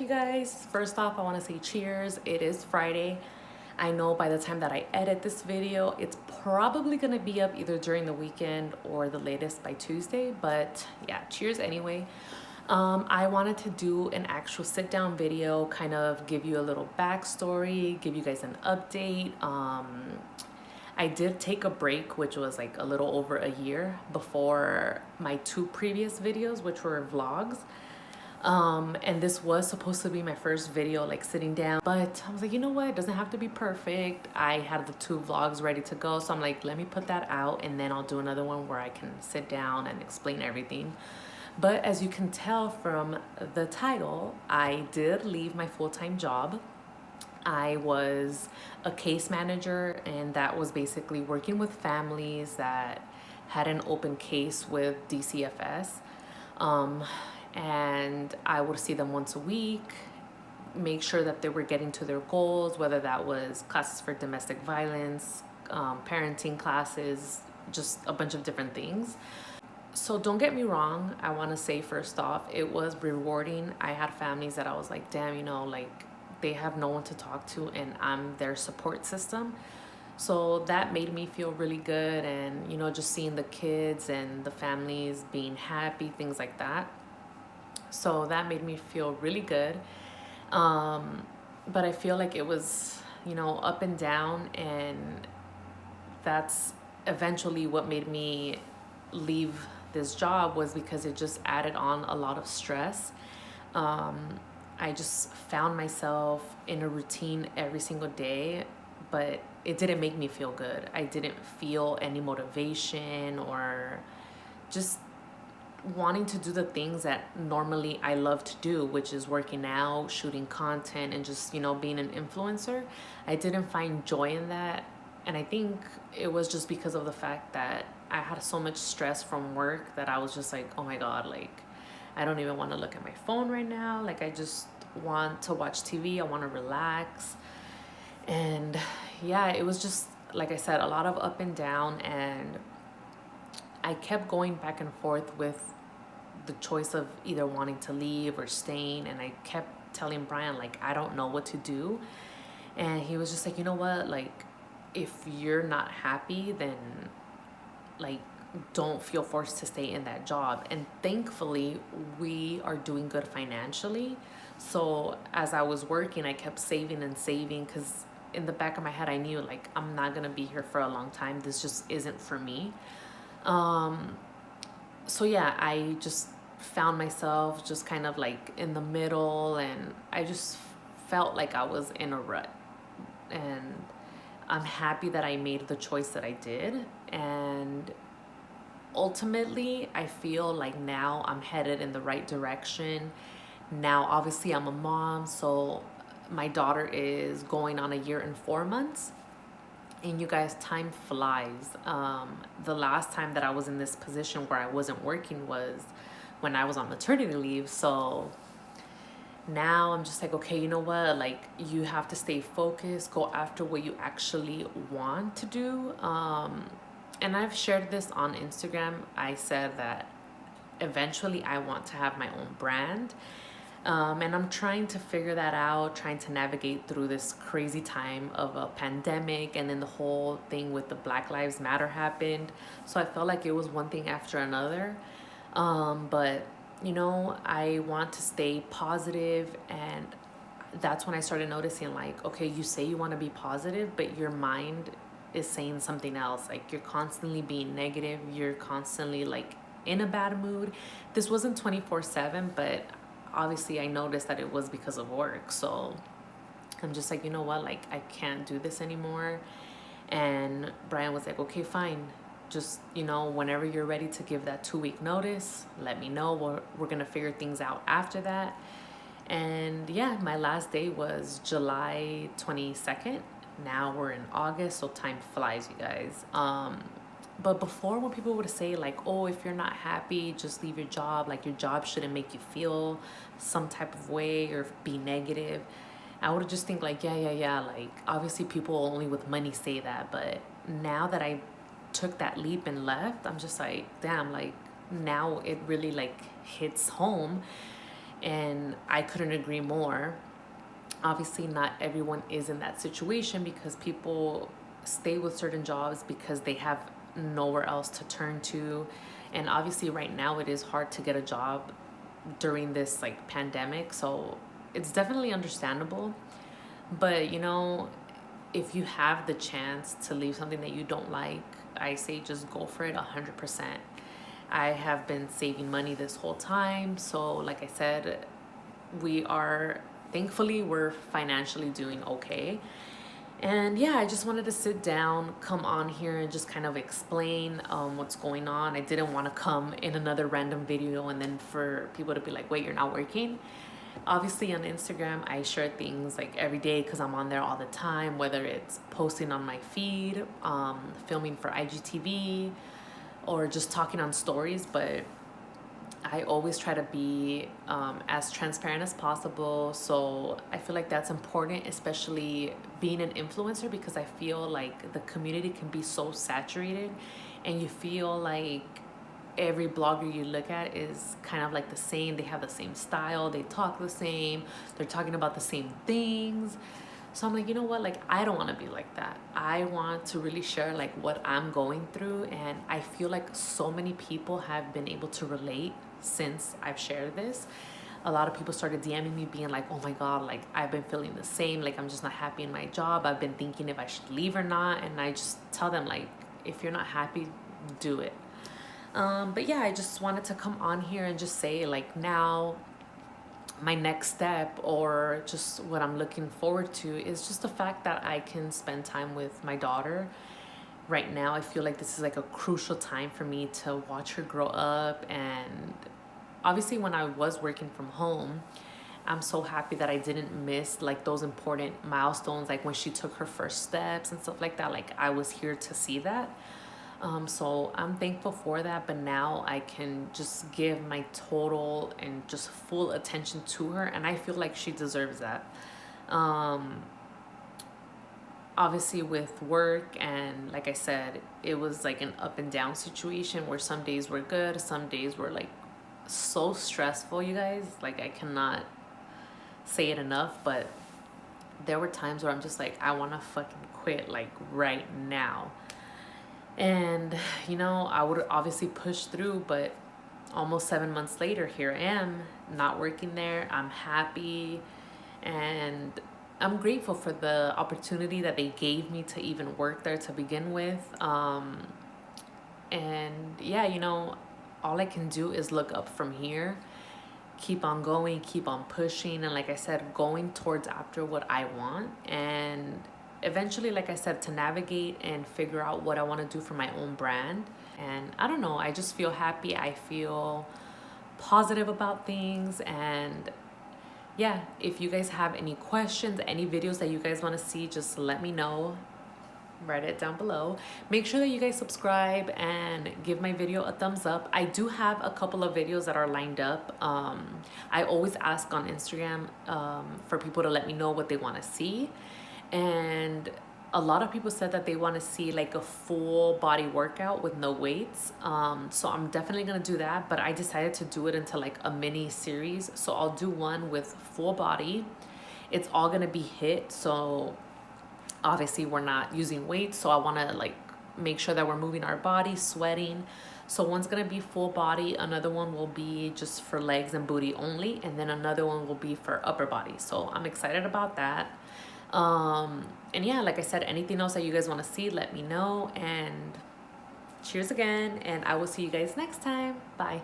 you guys. First off, I want to say cheers. It is Friday. I know by the time that I edit this video, it's probably going to be up either during the weekend or the latest by Tuesday. But yeah, cheers anyway. I wanted to do an actual sit down video, kind of give you a little backstory, give you guys an update. I did take a break, which was like a little over a year before my two previous videos, which were vlogs. And this was supposed to be my first video, like sitting down, but I was like, you know what, it doesn't have to be perfect. I had the two vlogs ready to go, so I'm like, let me put that out and then I'll do another one where I can sit down and explain everything. But as you can tell from the title, I did leave my full-time job. I was a case manager, and that was basically working with families that had an open case with DCFS. And I would see them once a week, make sure that they were getting to their goals, whether that was classes for domestic violence, parenting classes, just a bunch of different things. So don't get me wrong, I want to say first off, it was rewarding. I had families that I was like, damn, you know, like they have no one to talk to and I'm their support system. So that made me feel really good, and you know, just seeing the kids and the families being happy, things like that. So that made me feel really good. But I feel like it was, you know, up and down, and that's eventually what made me leave this job, was because it just added on a lot of stress. I just found myself in a routine every single day, but it didn't make me feel good. I didn't feel any motivation or just wanting to do the things that normally I love to do, which is working out, shooting content, and just, you know, being an influencer. I didn't find joy in that. And I think it was just because of the fact that I had so much stress from work that I was just like, oh my God, like, I don't even want to look at my phone right now. Like, I just want to watch TV. I want to relax. And yeah, it was just, like I said, a lot of up and down. And I kept going back and forth with the choice of either wanting to leave or staying. And I kept telling Brian, like, I don't know what to do. And he was just like, you know what, like, if you're not happy, then like, don't feel forced to stay in that job. And thankfully, we are doing good financially. So as I was working, I kept saving and saving, because in the back of my head, I knew, like, I'm not gonna be here for a long time. This just isn't for me. So yeah, I just found myself just kind of like in the middle, and I just felt like I was in a rut. And I'm happy that I made the choice that I did. And ultimately, I feel like now I'm headed in the right direction. Now, obviously, I'm a mom, so my daughter is going on a year and 4 months. And you guys, time flies. The last time that I was in this position where I wasn't working was when I was on maternity leave. So now I'm just like, okay, you know what? Like, you have to stay focused, go after what you actually want to do. And I've shared this on Instagram. I said that eventually I want to have my own brand. And I'm trying to figure that out, trying to navigate through this crazy time of a pandemic, and then the whole thing with the Black Lives Matter happened. So I felt like it was one thing after another. But, you know, I want to stay positive, and that's when I started noticing, like, okay, you say you want to be positive, but your mind is saying something else. Like, you're constantly being negative. You're constantly, like, in a bad mood. This wasn't 24/7, but obviously I noticed that it was because of work. So I'm just like, you know what, like, I can't do this anymore. And Brian was like, okay, fine, just, you know, whenever you're ready to give that 2-week notice, let me know. We're gonna figure things out after that. And yeah, my last day was July 22nd. Now we're in August, so time flies, you guys. But before, when people would say, like, oh, if you're not happy, just leave your job, like, your job shouldn't make you feel some type of way or be negative, I would just think, like, yeah, like, obviously people only with money say that. But now that I took that leap and left, I'm just like, damn, like, now it really, like, hits home. And I couldn't agree more. Obviously, not everyone is in that situation because people stay with certain jobs because they have nowhere else to turn to. And obviously, right now, it is hard to get a job during this like pandemic. So it's definitely understandable. But if you have the chance to leave something that you don't like, I say just go for it 100%. I have been saving money this whole time. So, like I said, thankfully, we're financially doing okay. And yeah, I just wanted to sit down, come on here, and just kind of explain what's going on. I didn't want to come in another random video and then for people to be like, wait, you're not working. Obviously, on Instagram, I share things like every day because I'm on there all the time, whether it's posting on my feed, filming for IGTV, or just talking on stories. But I always try to be as transparent as possible. So I feel like that's important, especially being an influencer, because I feel like the community can be so saturated and you feel like every blogger you look at is kind of like the same. They have the same style, they talk the same, they're talking about the same things. So I'm like, you know what? Like, I don't want to be like that. I want to really share like what I'm going through. And I feel like so many people have been able to relate since I've shared this. A lot of people started DMing me being like, oh my God, like I've been feeling the same. Like, I'm just not happy in my job. I've been thinking if I should leave or not. And I just tell them, like, if you're not happy, do it. But yeah, I just wanted to come on here and just say, like, now my next step, or just what I'm looking forward to, is just the fact that I can spend time with my daughter. Right now, I feel like this is like a crucial time for me to watch her grow up. And obviously, when I was working from home, I'm so happy that I didn't miss like those important milestones, like when she took her first steps and stuff like that. Like, I was here to see that. So I'm thankful for that, but now I can just give my total and just full attention to her, and I feel like she deserves that. Um, Obviously, with work, and like I said, it was like an up and down situation where some days were good, some days were like so stressful, you guys. Like, I cannot say it enough, but there were times where I'm just like, I want to fucking quit, like right now. And, I would obviously push through, but almost 7 months later, here I am, not working there. I'm happy and I'm grateful for the opportunity that they gave me to even work there to begin with. And yeah, all I can do is look up from here, keep on going, keep on pushing, and like I said, going towards after what I want. And eventually, like I said, to navigate and figure out what I want to do for my own brand. And I don't know, I just feel happy. I feel positive about things. And yeah, if you guys have any questions, any videos that you guys want to see, just let me know. Write it down below. Make sure that you guys subscribe and give my video a thumbs up. I do have a couple of videos that are lined up. I always ask on Instagram for people to let me know what they want to see. And a lot of people said that they want to see like a full body workout with no weights. So I'm definitely going to do that. But I decided to do it into like a mini series. So I'll do one with full body. It's all going to be HIIT. So obviously we're not using weights, so I want to like make sure that we're moving our body, sweating. So one's gonna be full body, another one will be just for legs and booty only, and then another one will be for upper body. So I'm excited about that. And yeah, like I said, anything else that you guys want to see, let me know. And cheers again, and I will see you guys next time. Bye.